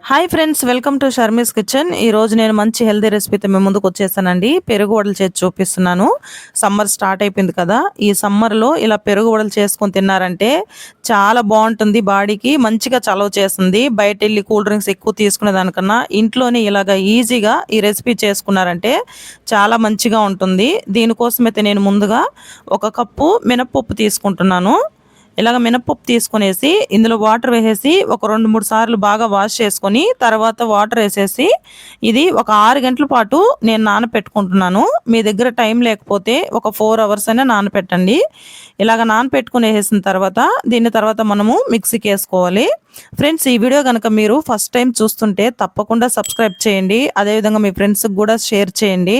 Hi friends, welcome to Sharmi's kitchen. ఈ రోజు నేను మంచి హెల్దీ రెసిపీతో మీ ముందుకు వచ్చేసానండి. పెరుగు వడలు చేసి చూపిస్తున్నాను. సమ్మర్ స్టార్ట్ అయిపోయింది కదా, ఈ సమ్మర్లో ఇలా పెరుగు వడలు చేసుకొని తిన్నారంటే చాలా బాగుంటుంది. బాడీకి మంచిగా చలవ చేస్తుంది. బయట వెళ్ళి కూల్ డ్రింక్స్ ఎక్కువ తీసుకునే దానికన్నా ఇంట్లోనే ఇలాగ ఈజీగా ఈ రెసిపీ చేసుకున్నారంటే చాలా మంచిగా ఉంటుంది. దీనికోసమైతే నేను ముందుగా 1 కప్పు మినప్పప్పు తీసుకుంటున్నాను. ఇలాగ మినపప్పు తీసుకునేసి ఇందులో వాటర్ వేసేసి ఒక 2-3 సార్లు బాగా వాష్ చేసుకొని తర్వాత వాటర్ వేసేసి ఇది ఒక 6 గంటల పాటు నేను నానపెట్టుకుంటున్నాను. మీ దగ్గర టైం లేకపోతే ఒక 4 అవర్స్ అయినా నానపెట్టండి. ఇలాగ నానపెట్టుకునేసిన తర్వాత దీని తర్వాత మనము మిక్సీకి వేసుకోవాలి. ఫ్రెండ్స్, ఈ వీడియో కనుక మీరు ఫస్ట్ టైం చూస్తుంటే తప్పకుండా సబ్స్క్రైబ్ చేయండి. అదేవిధంగా మీ ఫ్రెండ్స్కి కూడా షేర్ చేయండి.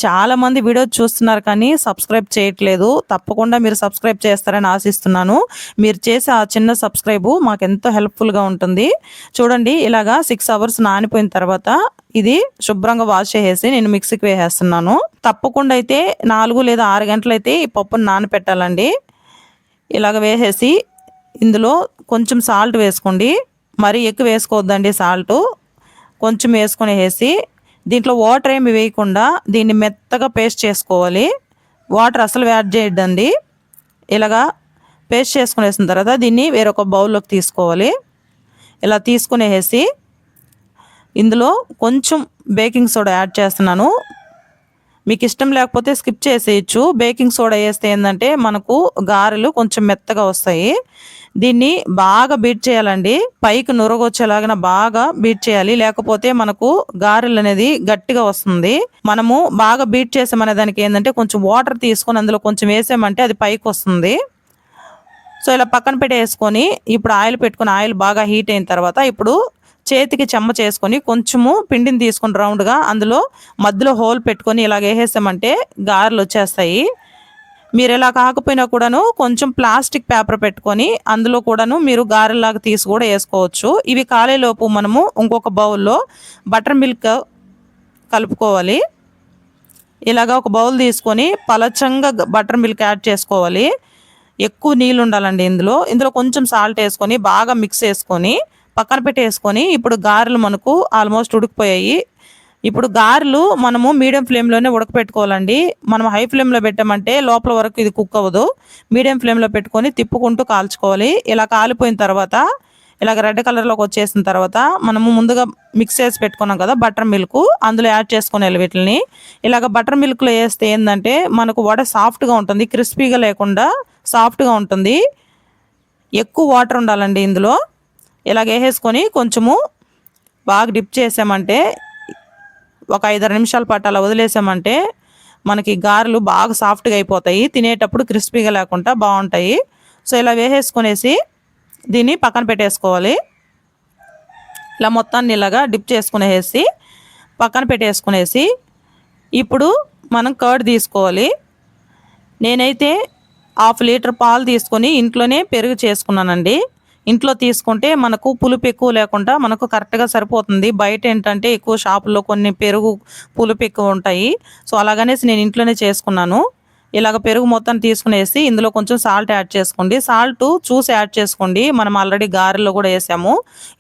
చాలామంది వీడియో చూస్తున్నారు కానీ సబ్స్క్రైబ్ చేయట్లేదు. తప్పకుండా మీరు సబ్స్క్రైబ్ చేస్తారని ఆశిస్తున్నాను. మీరు చేసే ఆ చిన్న సబ్స్క్రైబ్ మాకు ఎంతో హెల్ప్ఫుల్గా ఉంటుంది. చూడండి, ఇలాగా 6 అవర్స్ నానిపోయిన తర్వాత ఇది శుభ్రంగా వాష్ చేసేసి నేను మిక్సీకి వేసేస్తున్నాను. తప్పకుండా అయితే 4 లేదా 6 గంటలు అయితే ఈ పప్పును నానపెట్టాలండి. ఇలాగ వేసేసి ఇందులో కొంచెం సాల్ట్ వేసుకోండి. మరీ ఎక్కువ వేసుకోవద్దండి. సాల్ట్ కొంచెం వేసుకునేసి దీంట్లో వాటర్ ఏమి వేయకుండా దీన్ని మెత్తగా పేస్ట్ చేసుకోవాలి. వాటర్ అసలు యాడ్ చేయొద్దండి. ఇలాగా పేస్ట్ చేసుకునేసిన తర్వాత దీన్ని వేరొక బౌల్లోకి తీసుకోవాలి. ఇలా తీసుకునేసి ఇందులో కొంచెం బేకింగ్ సోడా యాడ్ చేస్తున్నాను. మీకు ఇష్టం లేకపోతే స్కిప్ చేసేయచ్చు. బేకింగ్ సోడా వేస్తే ఏంటంటే మనకు గారెలు కొంచెం మెత్తగా వస్తాయి. దీన్ని బాగా బీట్ చేయాలండి. పైకి నురగొచ్చేలాగా బాగా బీట్ చేయాలి, లేకపోతే మనకు గారెలు అనేది గట్టిగా వస్తుంది. మనము బాగా బీట్ చేసామనే దానికి ఏంటంటే కొంచెం వాటర్ తీసుకొని అందులో కొంచెం వేసామంటే అది పైకి వస్తుంది. సో ఇలా పక్కన పెట్టేసుకొని ఇప్పుడు ఆయిల్ పెట్టుకొని ఆయిల్ బాగా హీట్ అయిన తర్వాత ఇప్పుడు చేతికి చెమ్మ చేసుకొని కొంచెము పిండిని తీసుకొని రౌండ్గా అందులో మధ్యలో హోల్ పెట్టుకొని ఇలాగ వేసేసామంటే గారెలు వచ్చేస్తాయి. మీరు ఇలా కాకపోయినా కూడాను కొంచెం ప్లాస్టిక్ పేపర్ పెట్టుకొని అందులో కూడాను మీరు గారెలాగా తీసి కూడా వేసుకోవచ్చు. ఇవి కాలేలోపు మనము ఇంకొక బౌల్లో బటర్ మిల్క్ కలుపుకోవాలి. ఇలాగా ఒక బౌల్ తీసుకొని పలచంగా బటర్ మిల్క్ యాడ్ చేసుకోవాలి. ఎక్కువ నీళ్ళు ఉండాలండి. ఇందులో కొంచెం సాల్ట్ వేసుకొని బాగా మిక్స్ చేసుకొని పక్కన పెట్టేసుకొని ఇప్పుడు గారెలు మనకు ఆల్మోస్ట్ ఉడికిపోయాయి. ఇప్పుడు గారెలు మనము మీడియం ఫ్లేమ్లోనే ఉడకపెట్టుకోవాలండి. మనం హై ఫ్లేమ్లో పెట్టామంటే లోపల వరకు ఇది కుక్ అవ్వదు. మీడియం ఫ్లేమ్లో పెట్టుకొని తిప్పుకుంటూ కాల్చుకోవాలి. ఇలా కాలిపోయిన తర్వాత ఇలాగ రెడ్ కలర్లోకి వచ్చేసిన తర్వాత మనము ముందుగా మిక్స్ చేసి పెట్టుకున్నాం కదా బటర్ మిల్క్, అందులో యాడ్ చేసుకునేది వీటిని. ఇలాగ బటర్ మిల్క్లో వేస్తే ఏంటంటే మనకు వడ సాఫ్ట్గా ఉంటుంది, క్రిస్పీగా లేకుండా సాఫ్ట్గా ఉంటుంది. ఎక్కువ వాటర్ ఉండాలండి ఇందులో. ఇలాగ వేసేసుకొని కొంచెము బాగా డిప్ చేసామంటే ఒక 5-6 నిమిషాల పాటు అలా వదిలేసామంటే మనకి గారెలు బాగా సాఫ్ట్గా అయిపోతాయి. తినేటప్పుడు క్రిస్పీగా లేకుండా బాగుంటాయి. సో ఇలా వేసేసుకునేసి దీన్ని పక్కన పెట్టేసుకోవాలి. ఇలా మొత్తాన్ని ఇలాగా డిప్ చేసుకునేసి పక్కన పెట్టేసుకునేసి ఇప్పుడు మనం కర్డ్ తీసుకోవాలి. నేనైతే 1/2 లీటర్ పాలు తీసుకొని ఇంట్లోనే పెరుగు చేసుకున్నానండి. ఇంట్లో తీసుకుంటే మనకు పులుపు ఎక్కువ లేకుండా మనకు కరెక్ట్గా సరిపోతుంది. బయట ఏంటంటే ఎక్కువ షాపుల్లో కొన్ని పెరుగు పులుపు ఎక్కువ ఉంటాయి. సో అలాగనేసి నేను ఇంట్లోనే చేసుకున్నాను. ఇలాగ పెరుగు మొత్తం తీసుకునేసి ఇందులో కొంచెం సాల్ట్ యాడ్ చేసుకోండి. సాల్ట్ చూసి యాడ్ చేసుకోండి. మనం ఆల్రెడీ గారెల్లో కూడా వేసాము.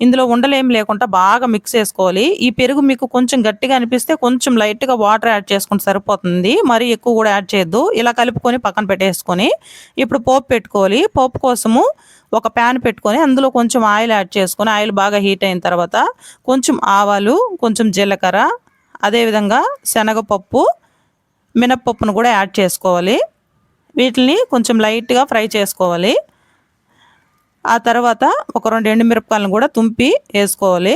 ఇందులో ఉండలేం లేకుండా బాగా మిక్స్ చేసుకోవాలి. ఈ పెరుగు మీకు కొంచెం గట్టిగా అనిపిస్తే కొంచెం లైట్గా వాటర్ యాడ్ చేసుకుంటే సరిపోతుంది. మరి ఎక్కువ కూడా యాడ్ చేయొద్దు. ఇలా కలుపుకొని పక్కన పెట్టేసుకొని ఇప్పుడు పోపు పెట్టుకోవాలి. పోపు కోసము ఒక ప్యాన్ పెట్టుకొని అందులో కొంచెం ఆయిల్ యాడ్ చేసుకొని ఆయిల్ బాగా హీట్ అయిన తర్వాత కొంచెం ఆవాలు, కొంచెం జీలకర్ర, అదేవిధంగా శనగపప్పు, మినప్పప్పును కూడా యాడ్ చేసుకోవాలి. వీటిని కొంచెం లైట్గా ఫ్రై చేసుకోవాలి. ఆ తర్వాత ఒక 2 ఎండుమిరపకాయలను కూడా తుంపి వేసుకోవాలి.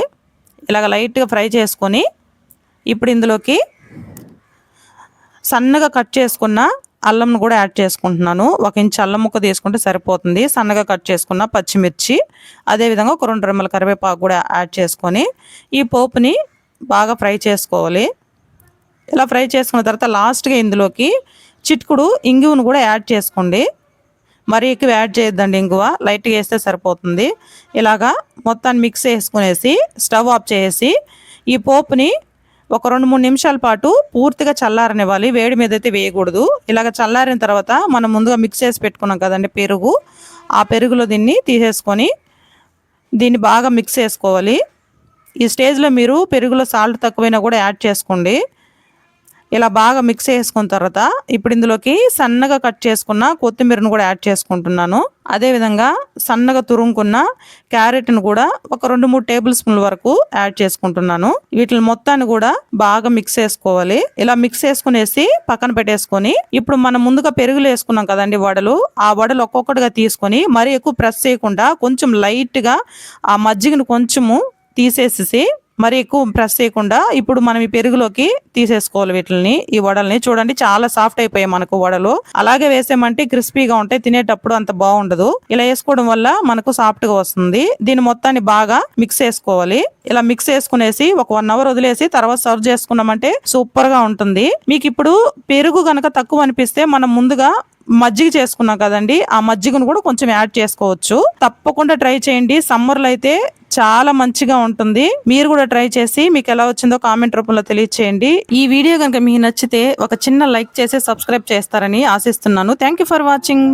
ఇలాగ లైట్గా ఫ్రై చేసుకొని ఇప్పుడు ఇందులోకి సన్నగా కట్ చేసుకున్న అల్లంను కూడా యాడ్ చేసుకుంటున్నాను. 1 ఇంచ్ అల్లం ముక్క తీసుకుంటే సరిపోతుంది. సన్నగా కట్ చేసుకున్న పచ్చిమిర్చి, అదేవిధంగా ఒక 2 రెమ్మల కరివేపాకు కూడా యాడ్ చేసుకొని ఈ పోపుని బాగా ఫ్రై చేసుకోవాలి. ఇలా ఫ్రై చేసుకున్న తర్వాత లాస్ట్గా ఇందులోకి చిటికుడు ఇంగువను కూడా యాడ్ చేసుకోండి. మరీ ఎక్కువ యాడ్ చేయొద్దండి. ఇంగువ లైట్గా వేస్తే సరిపోతుంది. ఇలాగా మొత్తాన్ని మిక్స్ చేసుకునేసి స్టవ్ ఆఫ్ చేసి ఈ పోపుని ఒక 2-3 నిమిషాల పాటు పూర్తిగా చల్లారనివ్వాలి. వేడి మీద అయితే వేయకూడదు. ఇలాగ చల్లారిన తర్వాత మనం ముందుగా మిక్స్ చేసి పెట్టుకున్నాం కదండి పెరుగు, ఆ పెరుగులో దీన్ని తీసేసుకొని దీన్ని బాగా మిక్స్ చేసుకోవాలి. ఈ స్టేజ్లో మీరు పెరుగులో సాల్ట్ తక్కువైనా కూడా యాడ్ చేసుకోండి. ఇలా బాగా మిక్స్ చేసుకున్న తర్వాత ఇప్పుడు ఇందులోకి సన్నగా కట్ చేసుకున్న కొత్తిమీరను కూడా యాడ్ చేసుకుంటున్నాను. అదేవిధంగా సన్నగా తురుముకున్న క్యారెట్ను కూడా ఒక 2-3 టేబుల్ స్పూన్ల వరకు యాడ్ చేసుకుంటున్నాను. వీటిని మొత్తాన్ని కూడా బాగా మిక్స్ చేసుకోవాలి. ఇలా మిక్స్ చేసుకునేసి పక్కన పెట్టేసుకొని ఇప్పుడు మనం ముందుగా పెరుగులు వేసుకున్నాం కదండి వడలు, ఆ వడలు ఒక్కొక్కటిగా తీసుకొని మరీ ఎక్కువ ప్రెస్ చేయకుండా కొంచెం లైట్గా ఆ మజ్జిగను కొంచెము తీసేసి మరి ఎక్కువ ప్రెస్ చేయకుండా ఇప్పుడు మనం ఈ పెరుగులోకి తీసేసుకోవాలి వీటిని. ఈ వడల్ని చూడండి చాలా సాఫ్ట్ అయిపోయాయి మనకు వడలు. అలాగే వేసామంటే క్రిస్పీగా ఉంటాయి, తినేటప్పుడు అంత బాగుండదు. ఇలా వేసుకోవడం వల్ల మనకు సాఫ్ట్ గా వస్తుంది. దీని మొత్తాన్ని బాగా మిక్స్ చేసుకోవాలి. ఇలా మిక్స్ చేసుకునేసి ఒక 1 అవర్ వదిలేసి తర్వాత సర్వ్ చేసుకున్నామంటే సూపర్ గా ఉంటుంది. మీకు ఇప్పుడు పెరుగు గనక తక్కువ అనిపిస్తే మనం ముందుగా మజ్జిగ చేసుకున్నాం కదండి, ఆ మజ్జిగను కూడా కొంచెం యాడ్ చేసుకోవచ్చు. తప్పకుండా ట్రై చేయండి. సమ్మర్లో అయితే చాలా మంచిగా ఉంటుంది. మీరు కూడా ట్రై చేసి మీకు ఎలా వచ్చిందో కామెంట్ రూపంలో తెలియచేయండి. ఈ వీడియో కనుక మీకు నచ్చితే ఒక చిన్న లైక్ చేసి సబ్స్క్రైబ్ చేస్తారని ఆశిస్తున్నాను. Thank you for watching.